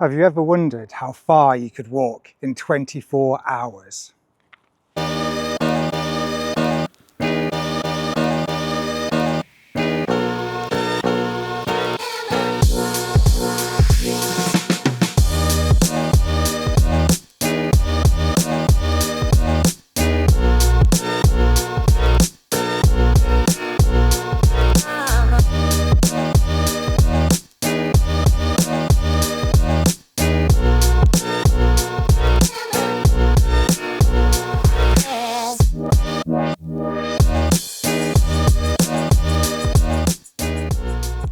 Have you ever wondered how far you could walk in 24 hours?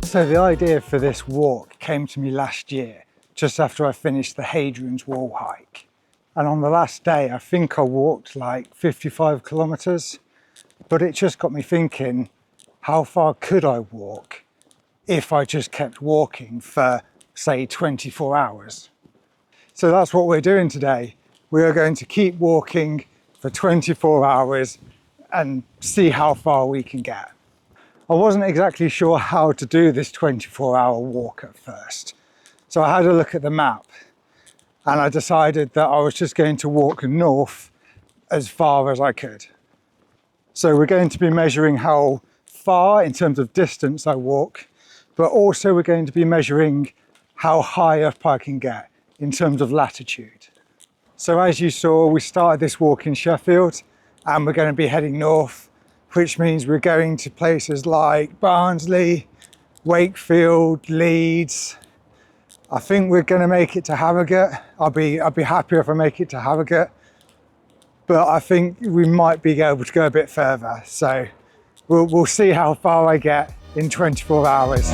So the idea for this walk came to me last year, just after I finished the Hadrian's Wall hike. And on the last day, I think I walked like 55 kilometers, but it just got me thinking, how far could I walk if I just kept walking for, say, 24 hours? So that's what we're doing today. We are going to keep walking for 24 hours and see how far we can get. I wasn't exactly sure how to do this 24-hour walk at first. So I had a look at the map and I decided that I was just going to walk north as far as I could. So we're going to be measuring how far in terms of distance I walk, but also we're going to be measuring how high up I can get in terms of latitude. So as you saw, we started this walk in Sheffield and we're going to be heading north, which means we're going to places like Barnsley, Wakefield, Leeds. I think we're going to make it to Harrogate. I'll be happy if I make it to Harrogate, but I think we might be able to go a bit further. So we'll see how far I get in 24 hours.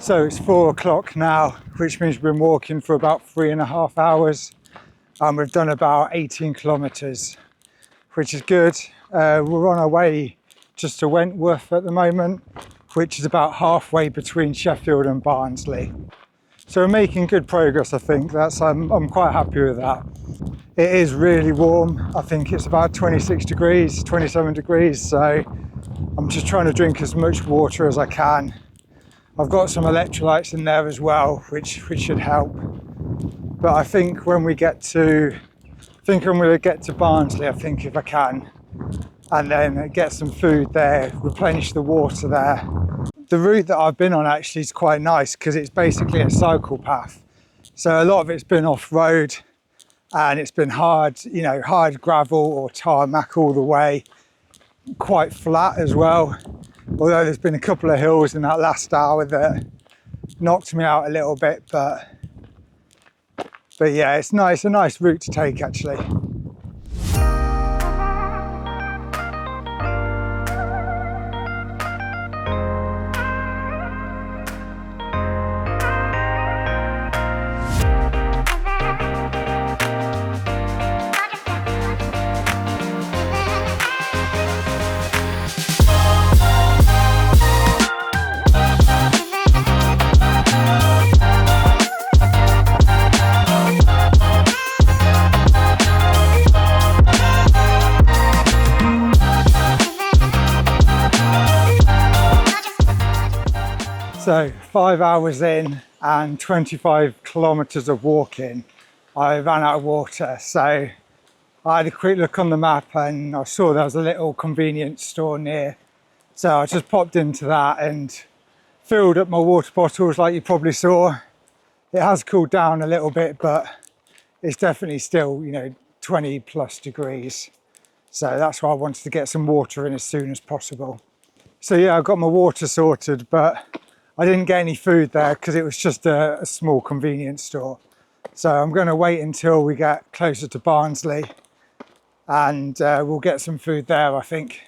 So it's 4 o'clock now, which means we've been walking for about 3.5 hours. And we've done about 18 kilometers, which is good. We're on our way just to Wentworth at the moment, which is about halfway between Sheffield and Barnsley. So we're making good progress, I think. I'm quite happy with that. It is really warm. I think it's about 26 degrees, 27 degrees. So I'm just trying to drink as much water as I can. I've got some electrolytes in there as well, which should help. But I think when we get to, Barnsley, I think if I can, and then get some food there, replenish the water there. The route that I've been on actually is quite nice because it's basically a cycle path. So a lot of it's been off-road and it's been hard gravel or tarmac all the way, quite flat as well. Although there's been a couple of hills in that last hour that knocked me out a little bit, but yeah, it's nice, a nice route to take actually. So 5 hours in and 25 kilometers of walking, I ran out of water. So I had a quick look on the map and I saw there was a little convenience store near. So I just popped into that and filled up my water bottles like you probably saw. It has cooled down a little bit, but it's definitely still, 20 plus degrees. So that's why I wanted to get some water in as soon as possible. So yeah, I got my water sorted, but I didn't get any food there because it was just a small convenience store. So I'm going to wait until we get closer to Barnsley and we'll get some food there, I think.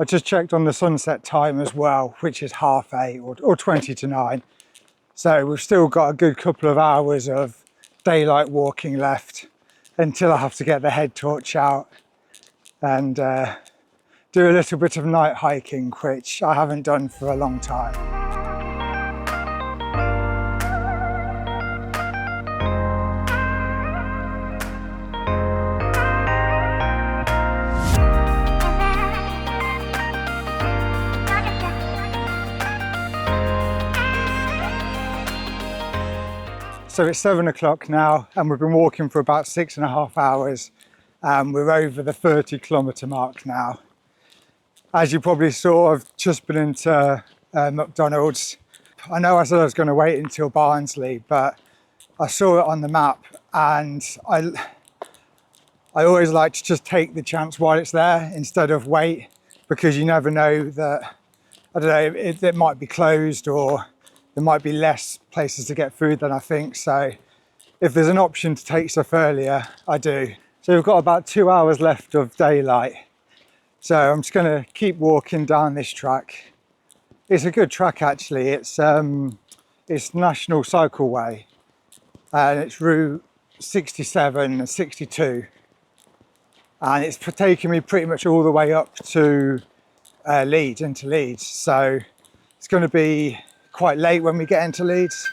I just checked on the sunset time as well, which is 8:30 or 20 to 9. So we've still got a good couple of hours of daylight walking left until I have to get the head torch out and do a little bit of night hiking, which I haven't done for a long time. So it's 7 o'clock now and we've been walking for about 6.5 hours. We're over the 30-kilometre mark now. As you probably saw, I've just been into McDonald's. I know I said I was going to wait until Barnsley, but I saw it on the map and I always like to just take the chance while it's there instead of wait, because you never know that, I don't know, it might be closed or there might be less places to get food than I think. So if there's an option to take stuff earlier, I do. So we've got about 2 hours left of daylight. So I'm just gonna keep walking down this track. It's a good track actually. It's National Cycleway and it's route 67 and 62. And it's taken me pretty much all the way up to Leeds, into Leeds. So it's gonna be quite late when we get into Leeds.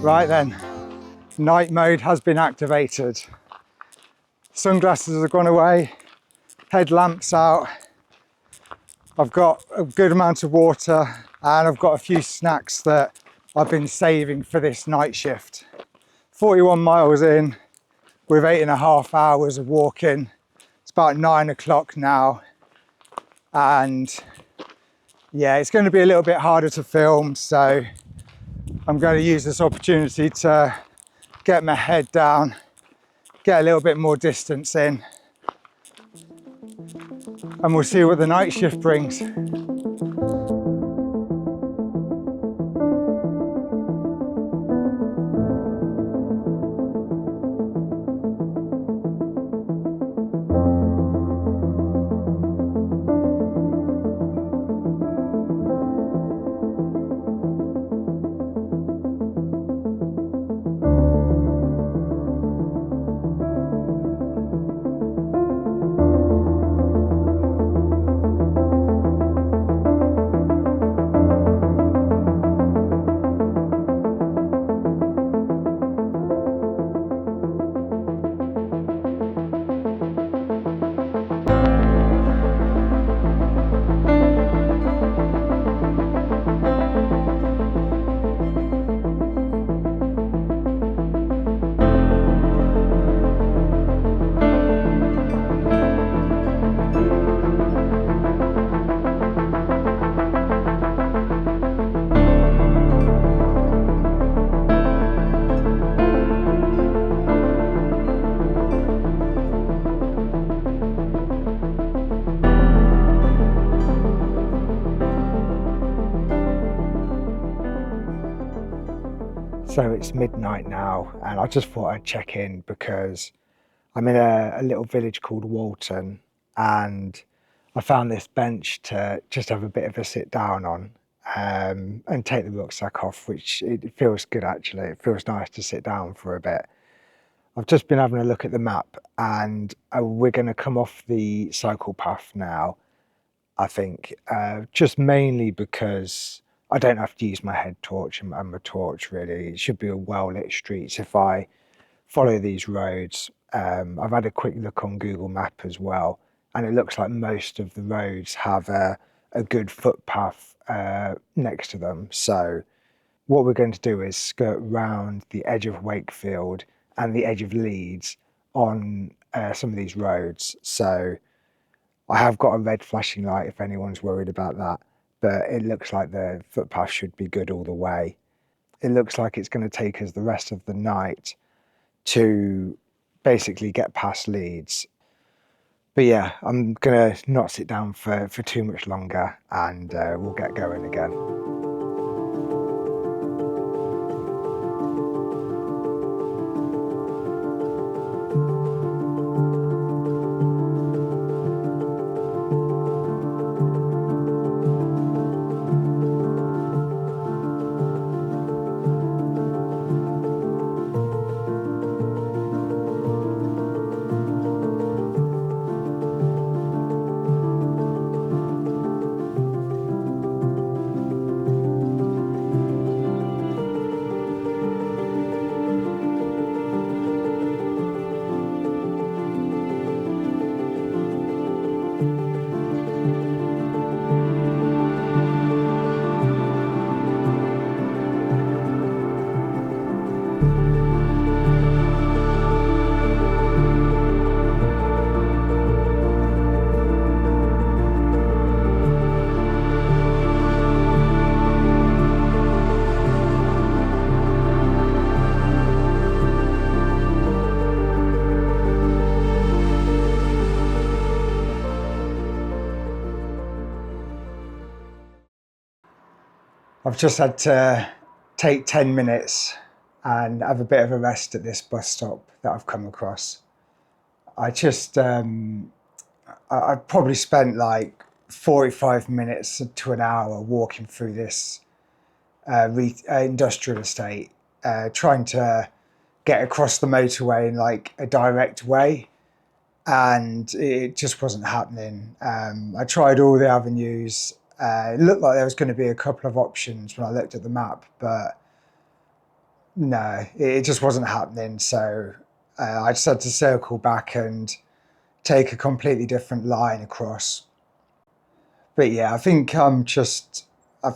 Right then, night mode has been activated. Sunglasses have gone away, headlamps out. I've got a good amount of water and I've got a few snacks that I've been saving for this night shift. 41 miles in with 8.5 hours of walking. It's about 9 o'clock now. And yeah, it's going to be a little bit harder to film. So I'm going to use this opportunity to get my head down, get a little bit more distance in, and we'll see what the night shift brings. So it's midnight now and I just thought I'd check in because I'm in a little village called Walton and I found this bench to just have a bit of a sit down on and take the rucksack off, which it feels good actually. It feels nice to sit down for a bit. I've just been having a look at the map and we're going to come off the cycle path now I think, just mainly because I don't have to use my head torch and my torch really. It should be a well lit streets if I follow these roads. I've had a quick look on Google Map as well, and it looks like most of the roads have a good footpath next to them. So what we're going to do is skirt round the edge of Wakefield and the edge of Leeds on some of these roads. So I have got a red flashing light if anyone's worried about that, but it looks like the footpath should be good all the way. It looks like it's going to take us the rest of the night to basically get past Leeds. But yeah, I'm going to not sit down for too much longer, and we'll get going again. I've just had to take 10 minutes and have a bit of a rest at this bus stop that I've come across. I just, I probably spent like 45 minutes to an hour walking through this industrial estate, trying to get across the motorway in like a direct way, and it just wasn't happening. I tried all the avenues. It looked like there was going to be a couple of options when I looked at the map, but no, it just wasn't happening. So I just had to circle back and take a completely different line across. But yeah, I think I'm just a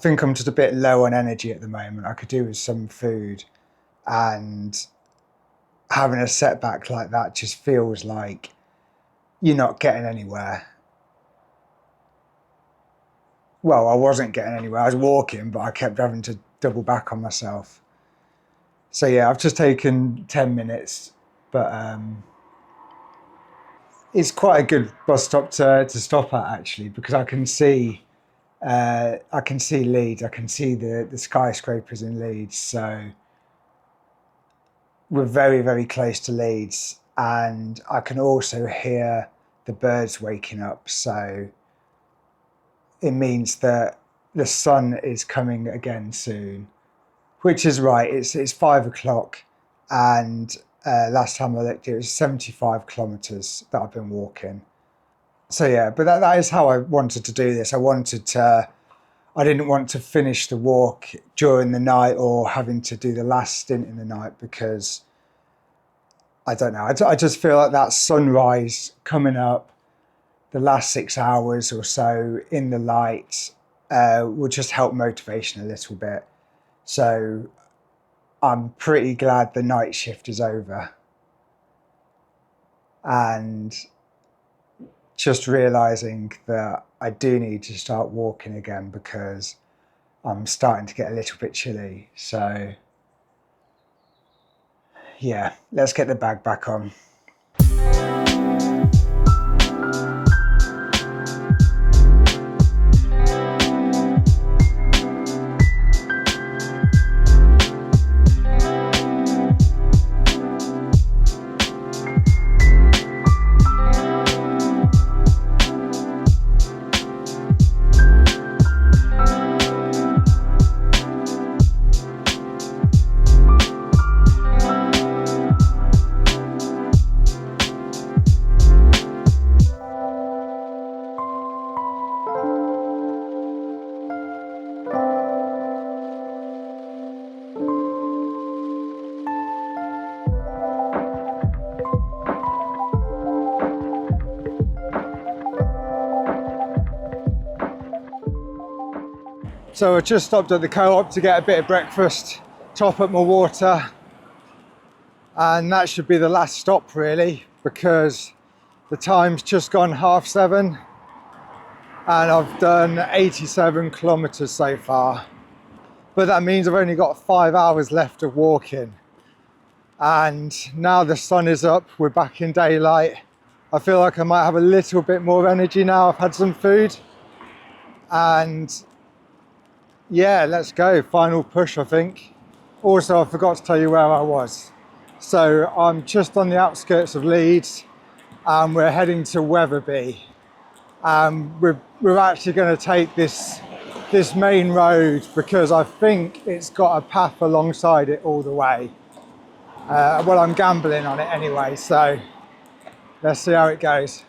bit low on energy at the moment. I could do with some food, and having a setback like that just feels like you're not getting anywhere. Well, I wasn't getting anywhere. I was walking, but I kept having to double back on myself. So yeah, I've just taken 10 minutes, but it's quite a good bus stop to stop at actually, because I can see Leeds, I can see the skyscrapers in Leeds. So we're very, very close to Leeds, and I can also hear the birds waking up. So it means that the sun is coming again soon, which is right. It's 5 o'clock, and last time I looked, it was 75 kilometers that I've been walking. So yeah, but that is how I wanted to do this. I didn't want to finish the walk during the night or having to do the last stint in the night, because I don't know. I just feel like that sunrise coming up, the last 6 hours or so in the light, will just help motivation a little bit. So I'm pretty glad the night shift is over, and just realizing that I do need to start walking again because I'm starting to get a little bit chilly. So yeah, let's get the bag back on. So I just stopped at the co-op to get a bit of breakfast, top up my water, and that should be the last stop really, because the time's just gone 7:30 and I've done 87 kilometers so far. But that means I've only got 5 hours left of walking. And now the sun is up, we're back in daylight. I feel like I might have a little bit more energy now. I've had some food. And yeah, let's go. Final push, I think. Also, I forgot to tell you where I was. So I'm just on the outskirts of Leeds and we're heading to Wetherby. We're actually going to take this main road because I think it's got a path alongside it all the way. Well, I'm gambling on it anyway, so let's see how it goes.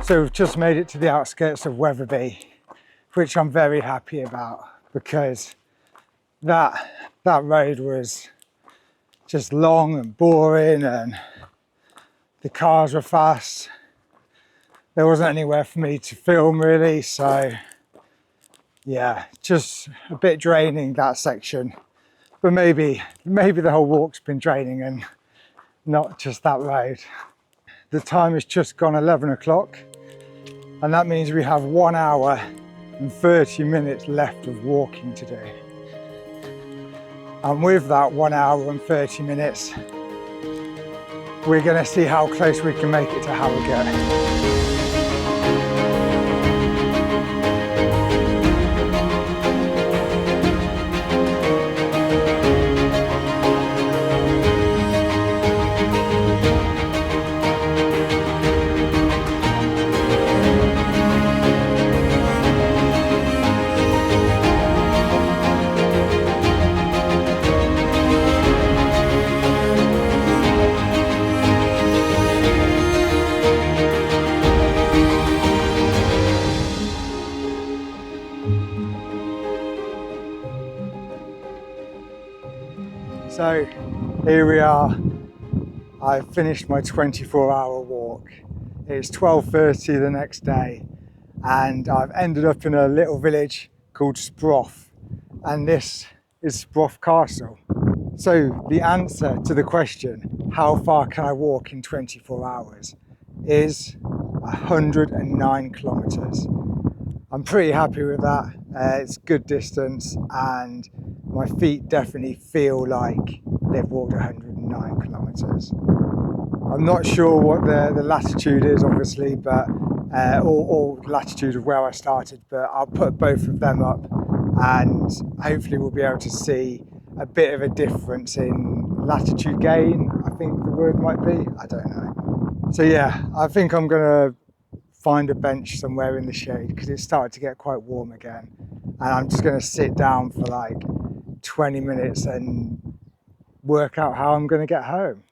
So we've just made it to the outskirts of Wetherby, which I'm very happy about because that road was just long and boring and the cars were fast. There wasn't anywhere for me to film really, so yeah, just a bit draining that section. But maybe the whole walk's been draining and not just that road. The time has just gone 11 o'clock. And that means we have 1 hour and 30 minutes left of walking to do. And with that 1 hour and 30 minutes, we're going to see how close we can make it to Harrogate. So here we are. I've finished my 24-hour walk. It's 12:30 the next day and I've ended up in a little village called Sproff, and this is Sproff Castle. So the answer to the question, how far can I walk in 24 hours, is 109 kilometers. I'm pretty happy with that. It's good distance and my feet definitely feel like they've walked 109 kilometers. I'm not sure what the latitude is obviously, but or latitude of where I started, but I'll put both of them up and hopefully we'll be able to see a bit of a difference in latitude gain, I think the word might be, I don't know. So yeah, I think I'm gonna find a bench somewhere in the shade because it's started to get quite warm again, and I'm just going to sit down for like 20 minutes and work out how I'm going to get home.